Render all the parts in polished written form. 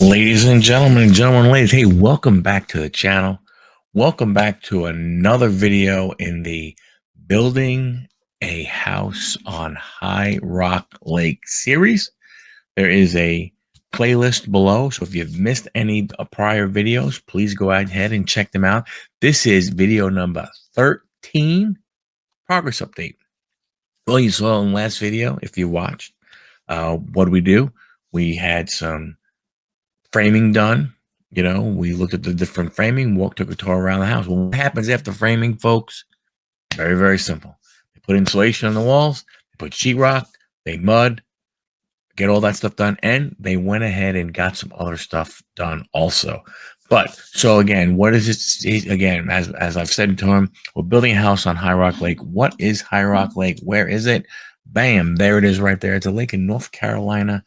Ladies and gentlemen, ladies, hey, welcome back to the channel. Welcome back to another video in the Building a House on High Rock Lake series. There is a playlist below, so if you've missed any prior videos, please go ahead and check them out. This is video number 13, progress update. Well, you saw in the last video, if you watched, what did we do? We had some framing done. We looked at the different framing, took a tour around the house. Well, what happens after framing, folks? Very, very simple. They put insulation on the walls, they put sheetrock, they mud, get all that stuff done, and they went ahead and got some other stuff done also. But so again, what is it? Again, as I've said to him, we're building a house on High Rock Lake. What is High Rock Lake? Where is it? Bam, there it is right there. It's a lake in North Carolina,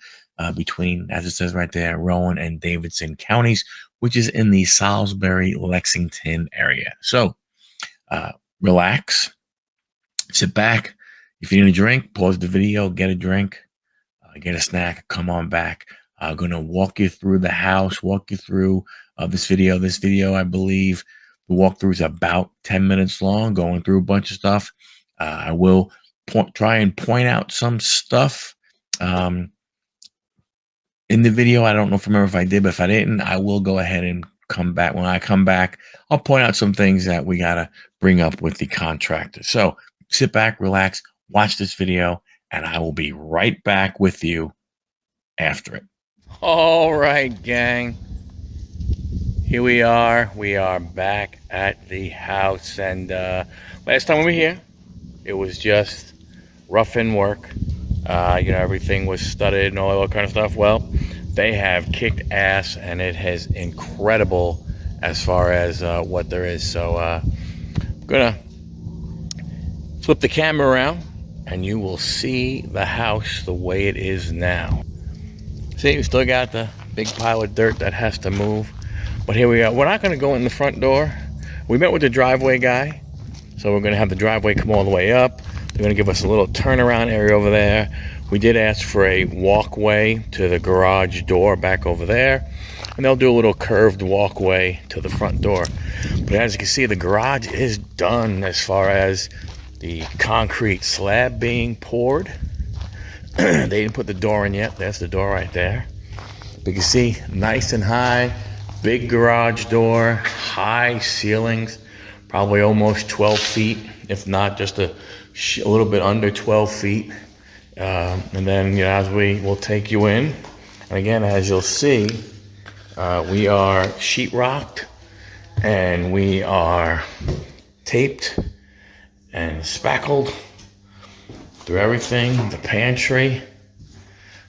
between, as it says right there, Rowan and Davidson counties, which is in the Salisbury, Lexington area. So relax, sit back. If you need a drink, pause the video, get a drink, get a snack, come on back. I'm going to walk you through the house, walk you through this video. This video, I believe, the walkthrough is about 10 minutes long, going through a bunch of stuff. I will try and point out some stuff in the video. I don't know if I did, but if I didn't, I will go ahead and come back. When I come back, I'll point out some things that we got to bring up with the contractor. So sit back, relax, watch this video, and I will be right back with you after it. All right, gang. Here we are. We are back at the house. And last time we were here, it was just rough-in work. Everything was studded and all that kind of stuff. Well, they have kicked ass, and it is incredible as far as what there is. So I'm gonna flip the camera around, and you will see the house the way it is now. See, we still got the big pile of dirt that has to move. But here we are. We're not gonna go in the front door. We met with the driveway guy, so we're gonna have the driveway come all the way up. They're going to give us a little turnaround area over there. We did ask for a walkway to the garage door back over there. And they'll do a little curved walkway to the front door. But as you can see, the garage is done as far as the concrete slab being poured. They didn't put the door in yet. That's the door right there. But you can see, nice and high, big garage door, high ceilings, probably almost 12 feet, if not just a little bit under 12 feet. And then, as we will take you in, and again, as you'll see, we are sheetrocked, and we are taped and spackled through everything. The pantry,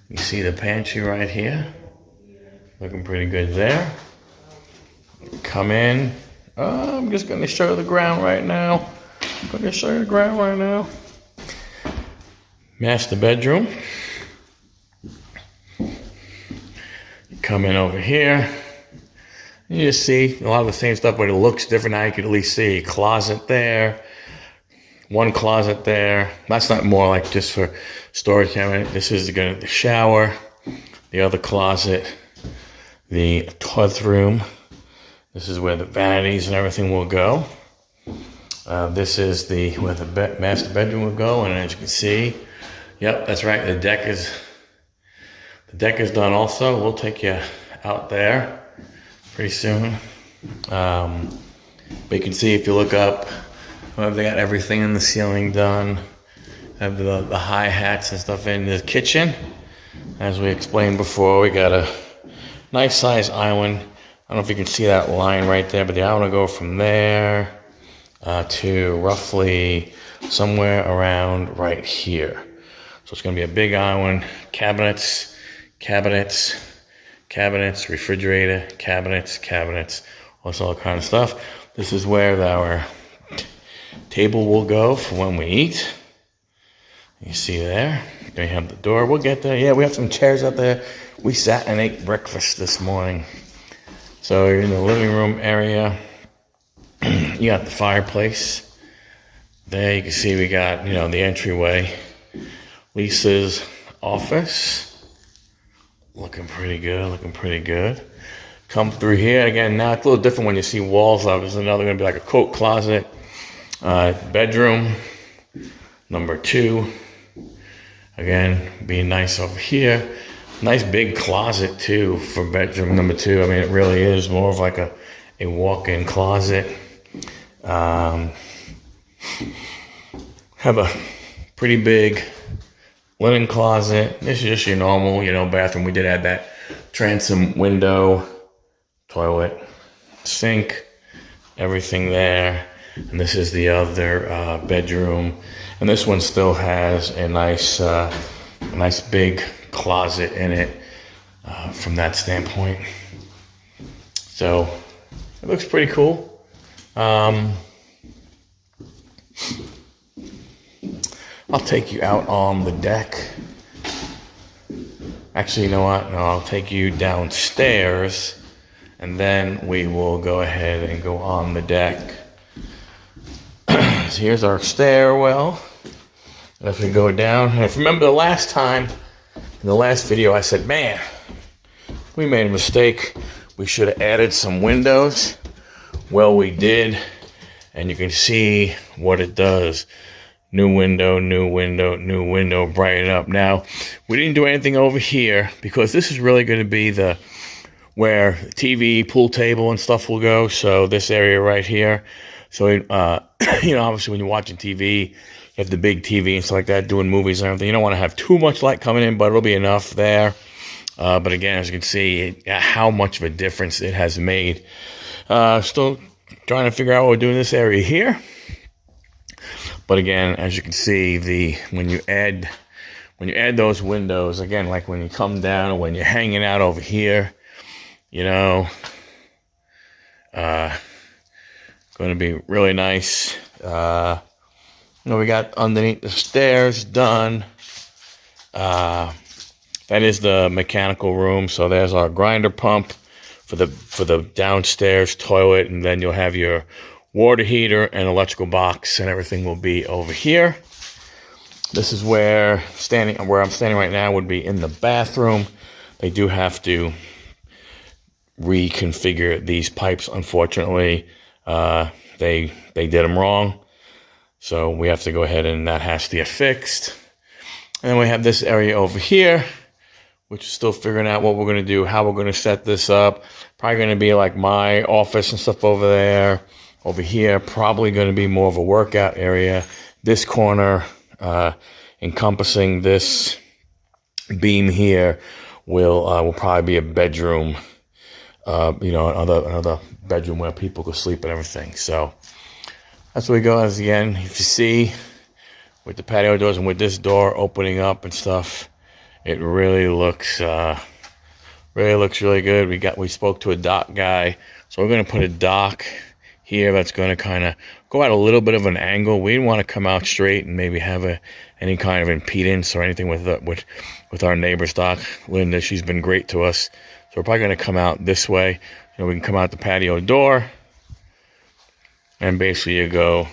you see the pantry right here, looking pretty good there. Come in. I'm just going to show you the ground right now. Master bedroom. Come in over here. You just see a lot of the same stuff, but it looks different now. You can at least see a closet there. One closet there. That's not more like just for storage cabinet. This is the shower. The other closet. The toilet room. This is where the vanities and everything will go. This is where the master bedroom will go, and as you can see, yep, that's right. The deck is done also. We'll take you out there pretty soon. But you can see if you look up, they got everything in the ceiling done. Have the hi-hats and stuff in the kitchen. As we explained before, we got a nice size island. I don't know if you can see that line right there, but the island will go from there to roughly somewhere around right here. So it's going to be a big island, cabinets, refrigerator, cabinets, all kind of stuff. This is where our table will go for when we eat. You see there, we have the door. We'll get there. Yeah, we have some chairs out there. We sat and ate breakfast this morning. So you're in the living room area. You got the fireplace. There you can see we got, the entryway. Lisa's office. Looking pretty good, looking pretty good. Come through here again. Now it's a little different when you see walls up. There's another going to be like a coat closet, bedroom number 2. Again, being nice over here. Nice big closet too for bedroom number 2. I mean, it really is more of like a walk-in closet. Have a pretty big linen closet. This is just your normal, bathroom. We did add that transom window, toilet, sink, everything there. And this is the other bedroom. And this one still has a nice big closet in it from that standpoint. So it looks pretty cool. I'll take you out on the deck. Actually, you know what? No, I'll take you downstairs, and then we will go ahead and go on the deck. So here's our stairwell. As we go down, and if you remember the last time, in the last video, I said, man, we made a mistake. We should have added some windows. Well, we did, and you can see what it does. New window, new window, new window, brighten up. Now, we didn't do anything over here because this is really going to be where TV, pool table, and stuff will go. So this area right here. So, obviously when you're watching TV, you have the big TV and stuff like that, doing movies and everything. You don't want to have too much light coming in, but it'll be enough there. But again, as you can see, how much of a difference it has made. Still trying to figure out what we're doing in this area here. But again, as you can see, when you add those windows, again, like when you come down or when you're hanging out over here, going to be really nice. We got underneath the stairs done. That is the mechanical room. So there's our grinder pump for the downstairs toilet, and then you'll have your water heater and electrical box, and everything will be over here. This is where I'm standing right now would be in the bathroom. They do have to reconfigure these pipes. Unfortunately, they did them wrong, so we have to go ahead and that has to get fixed. And then we have this area over here, which is still figuring out what we're going to do, how we're going to set this up. Probably going to be like my office and stuff over there. Over here, probably going to be more of a workout area. This corner, encompassing this beam here, will probably be a bedroom. Another bedroom where people could sleep and everything. So that's where we go. As again, if you see with the patio doors and with this door opening up and stuff, it really looks really good. We spoke to a dock guy, so we're going to put a dock here that's going to kind of go at a little bit of an angle. We didn't want to come out straight and maybe have any kind of impedance or anything with our neighbor's dock. Linda, she's been great to us. So we're probably going to come out this way. We can come out the patio door, and basically you go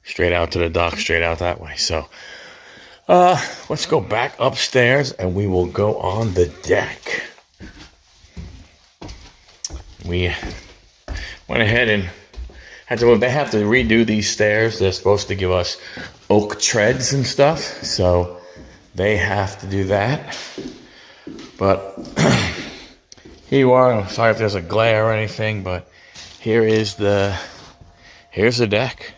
straight out to the dock, straight out that way. So let's go back upstairs, and we will go on the deck. We went ahead and they have to redo these stairs. They're supposed to give us oak treads and stuff, so they have to do that. But here you are. I'm sorry if there's a glare or anything, but here's the deck.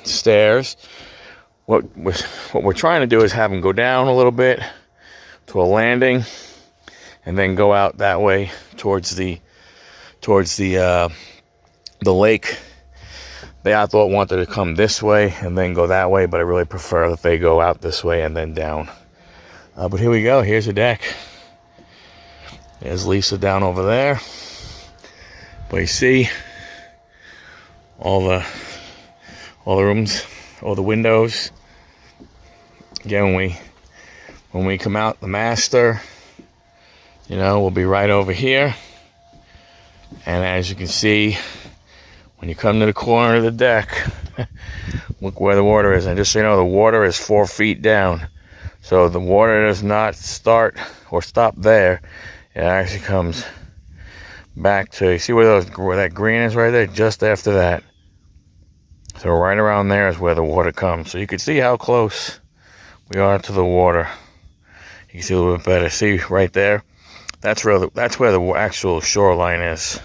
Stairs. What we're trying to do is have them go down a little bit to a landing, and then go out that way towards the lake. I thought wanted to come this way and then go that way, but I really prefer that they go out this way and then down. But here we go. Here's the deck. There's Lisa down over there. But you see all the rooms, all the windows. Again, when we come out, the master, will be right over here. And as you can see, when you come to the corner of the deck, look where the water is. And just so you know, the water is 4 feet down. So the water does not start or stop there. It actually comes back to, you see where that green is right there? Just after that. So right around there is where the water comes. So you can see how close we are to the water. You can see a little bit better. See right there? That's where the actual shoreline is.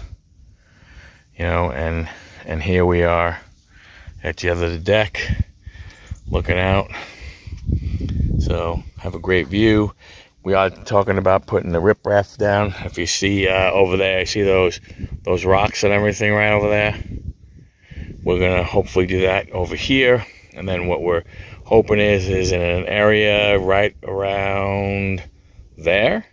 You know, and here we are at the other deck, looking out. So have a great view. We are talking about putting the riprap down. If you see over there, you see those rocks and everything right over there. We're gonna hopefully do that over here, and then what we're hoping is in an area right around there.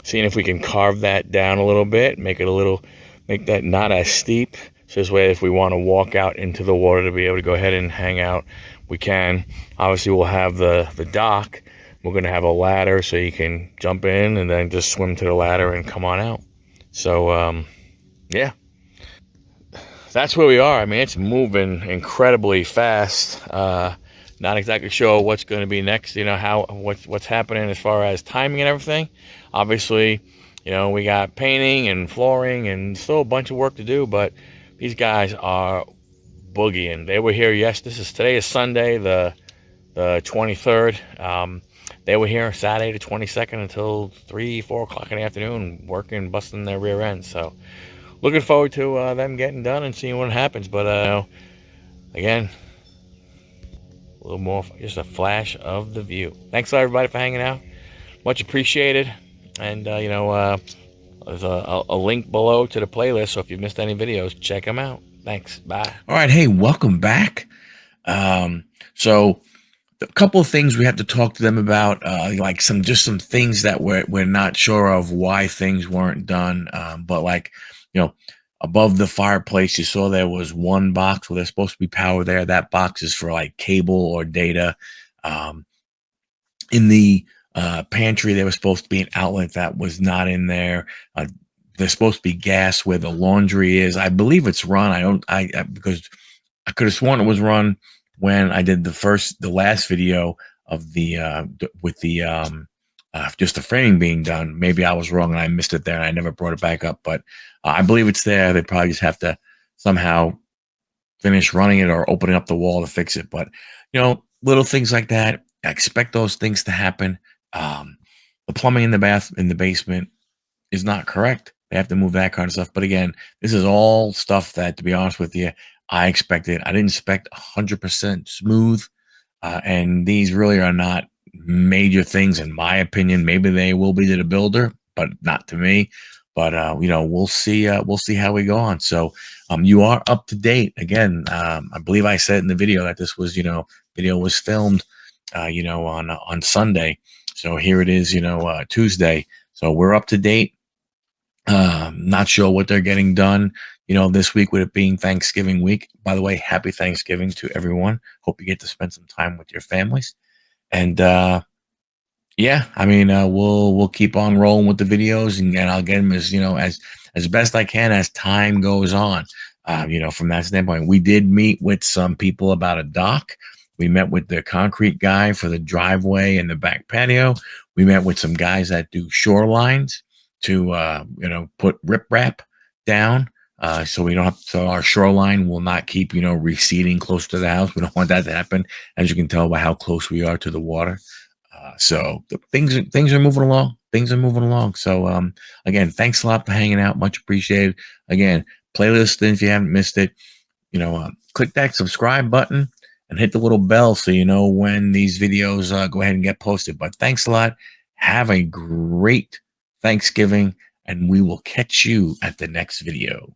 Seeing if we can carve that down a little bit, make that not as steep. So this way, if we want to walk out into the water to be able to go ahead and hang out, we can. Obviously, we'll have the dock. We're going to have a ladder so you can jump in and then just swim to the ladder and come on out. So, yeah. That's where we are. I mean, it's moving incredibly fast. Not exactly sure what's going to be next, you know, what's happening as far as timing and everything. Obviously, you know, we got painting and flooring and still a bunch of work to do, but these guys are boogieing. They were here today is Sunday, the 23rd. They were here Saturday the 22nd until 3-4 o'clock in the afternoon, working, busting their rear ends. So looking forward to them getting done and seeing what happens. But again, a little more, just a flash of the view. Thanks everybody for hanging out. Much appreciated. And there's a link below to the playlist, so if you missed any videos, check them out. Thanks. Bye. All right. Hey, welcome back. So a couple of things we have to talk to them about, like some things that we're not sure of why things weren't done. But like, you know, above the fireplace, you saw there was one box where there's supposed to be power there. That box is for like cable or data. In the pantry, there was supposed to be an outlet that was not in there. There's supposed to be gas where the laundry is. I believe it's run. Because I could have sworn it was run when I did the last video of just the framing being done. Maybe I was wrong and I missed it there and I never brought it back up, but I believe it's there. They probably just have to somehow finish running it or opening up the wall to fix it. But, you know, little things like that, I expect those things to happen. The plumbing in the basement is not correct. They have to move that kind of stuff. But again, this is all stuff that, to be honest with you, I expected. I didn't expect 100% smooth. And these really are not major things, in my opinion. Maybe they will be to the builder, but not to me. But you know, we'll see how we go on. So you are up to date. Again, I believe I said in the video that this was, video was filmed on Sunday. So here it is, Tuesday. So we're up to date. Not sure what they're getting done, this week, with it being Thanksgiving week. By the way, happy Thanksgiving to everyone. Hope you get to spend some time with your families. And yeah, I mean, we'll keep on rolling with the videos, and I'll get them as best I can as time goes on. From that standpoint, we did meet with some people about a dock. We met with the concrete guy for the driveway and the back patio. We met with some guys that do shorelines to put riprap down. So our shoreline will not keep, receding close to the house. We don't want that to happen, as you can tell by how close we are to the water. So the things are moving along. Things are moving along. So, again, thanks a lot for hanging out. Much appreciated. Again, playlist, if you haven't missed it, click that subscribe button and hit the little bell so you know when these videos go ahead and get posted. But thanks a lot. Have a great Thanksgiving, and we will catch you at the next video.